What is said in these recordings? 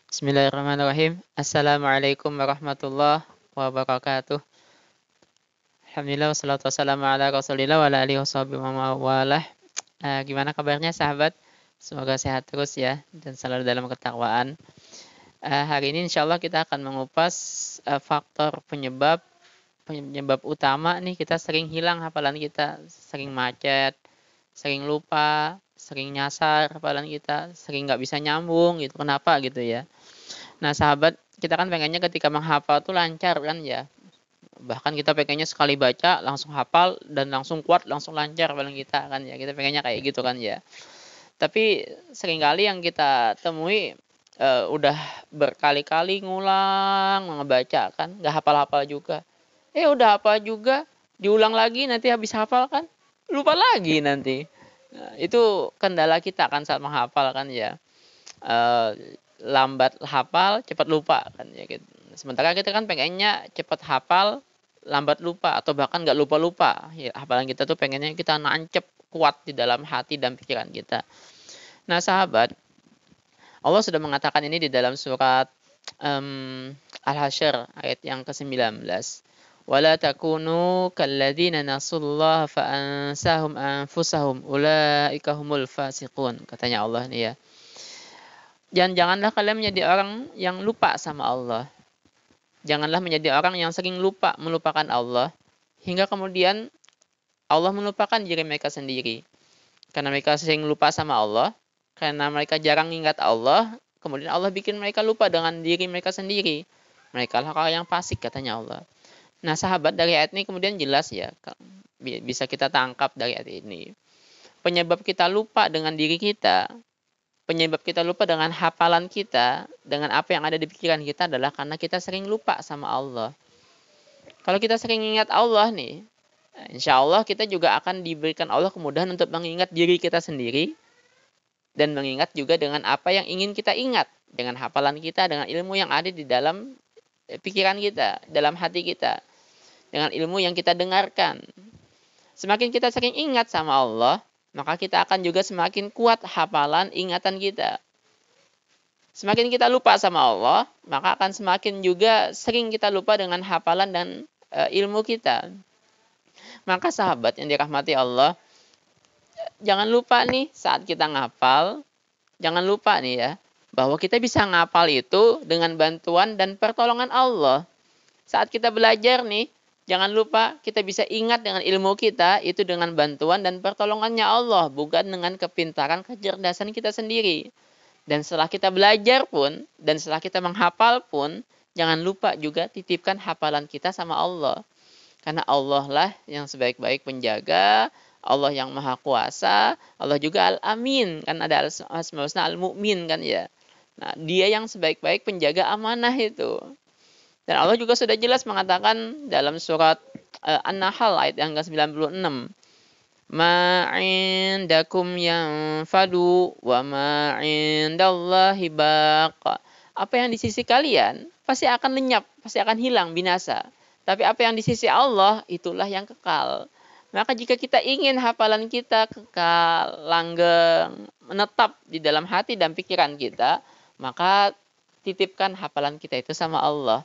Bismillahirrahmanirrahim. Assalamualaikum warahmatullahi wabarakatuh. Alhamdulillah wassalatu wassalamu ala Rasulillah wa ala alihi washabihi wa mawalah. Gimana kabarnya sahabat? Semoga sehat terus ya dan selalu dalam ketakwaan. Hari ini insyaallah kita akan mengupas faktor penyebab utama nih kita sering hilang hafalan kita, sering macet, sering lupa, sering nyasar hafalan kita, sering nggak bisa nyambung gitu. Kenapa gitu ya? Nah, sahabat, kita kan pengennya ketika menghafal tuh lancar kan ya. Bahkan kita pengennya sekali baca langsung hafal dan langsung kuat, langsung lancar paling kita kan ya. Kita pengennya kayak gitu kan ya. Tapi seringkali yang kita temui udah berkali-kali ngulang ngebaca kan, nggak hafal-hafal juga. Udah hafal juga, diulang lagi nanti habis hafal kan, lupa lagi nanti. Nah, itu kendala kita kan saat menghafal kan ya. Eh, Lambat hafal, cepat lupa kan ya gitu. Sementara kita kan pengennya cepat hafal, lambat lupa atau bahkan nggak lupa-lupa. Ya, hafalan kita tuh pengennya kita nancep kuat di dalam hati dan pikiran kita. Nah, sahabat, Allah sudah mengatakan ini di dalam surat Al-Hasyr ayat yang ke-19. Wala takunu kalladzina nasullaha fa'ansahum anfusahum ulaika humul fasiqun. Katanya Allah nih ya. Janganlah kalian menjadi orang yang lupa sama Allah. Janganlah menjadi orang yang sering lupa melupakan Allah. Hingga kemudian Allah melupakan diri mereka sendiri. Karena mereka sering lupa sama Allah. Karena mereka jarang ingat Allah. Kemudian Allah bikin mereka lupa dengan diri mereka sendiri. Mereka lah orang yang fasik katanya Allah. Nah, sahabat, dari ayat ini kemudian jelas ya. Bisa kita tangkap dari ayat ini. Penyebab kita lupa dengan diri kita, penyebab kita lupa dengan hafalan kita, dengan apa yang ada di pikiran kita adalah karena kita sering lupa sama Allah. Kalau kita sering ingat Allah nih, insya Allah kita juga akan diberikan Allah kemudahan untuk mengingat diri kita sendiri dan mengingat juga dengan apa yang ingin kita ingat, dengan hafalan kita, dengan ilmu yang ada di dalam pikiran kita, dalam hati kita, dengan ilmu yang kita dengarkan. Semakin kita sering ingat sama Allah, maka kita akan juga semakin kuat hafalan ingatan kita. Semakin kita lupa sama Allah, maka akan semakin juga sering kita lupa dengan hafalan dan ilmu kita. Maka sahabat yang dirahmati Allah, jangan lupa nih saat kita ngapal, jangan lupa nih ya, bahwa kita bisa ngapal itu dengan bantuan dan pertolongan Allah. Saat kita belajar nih, jangan lupa kita bisa ingat dengan ilmu kita itu dengan bantuan dan pertolongannya Allah, bukan dengan kepintaran, kecerdasan kita sendiri. Dan setelah kita belajar pun, dan setelah kita menghafal pun, jangan lupa juga titipkan hafalan kita sama Allah. Karena Allah lah yang sebaik-baik penjaga, Allah yang maha kuasa, Allah juga Al-Amin, kan ada Asmaul Husna Al-Mu'min kan ya. Nah, dia yang sebaik-baik penjaga amanah itu. Dan Allah juga sudah jelas mengatakan dalam surat An-Nahl ayat yang ke-96. Ma'indakum yanfadu wa ma'indallahi baqa. Apa yang di sisi kalian pasti akan lenyap, pasti akan hilang, binasa. Tapi apa yang di sisi Allah itulah yang kekal. Maka jika kita ingin hafalan kita kekal, langgeng, menetap di dalam hati dan pikiran kita, maka titipkan hafalan kita itu sama Allah.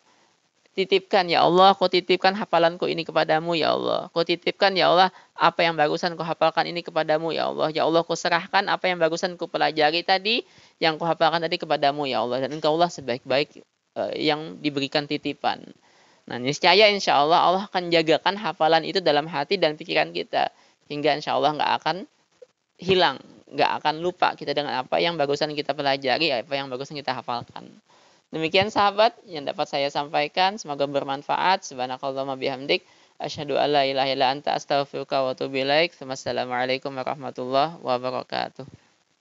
Titipkan ya Allah, kau titipkan hafalanku ini kepadamu ya Allah. Kau titipkan ya Allah apa yang barusan kau hafalkan ini kepadamu ya Allah. Ya Allah, kau serahkan apa yang barusan kau pelajari tadi, yang kau hafalkan tadi kepadamu ya Allah. Dan engkaulah sebaik-baik yang diberikan titipan. Nah, niscaya insya Allah Allah akan jagakan hafalan itu dalam hati dan pikiran kita. Hingga insya Allah nggak akan hilang, nggak akan lupa kita dengan apa yang barusan kita pelajari, apa yang barusan kita hafalkan. Demikian sahabat yang dapat saya sampaikan, semoga bermanfaat. Subhanakallahumma bihamdik, asyhadu alla ilaha illa anta astaghfiruka wa atubu ilaik. Wassalamualaikum warahmatullahi wabarakatuh.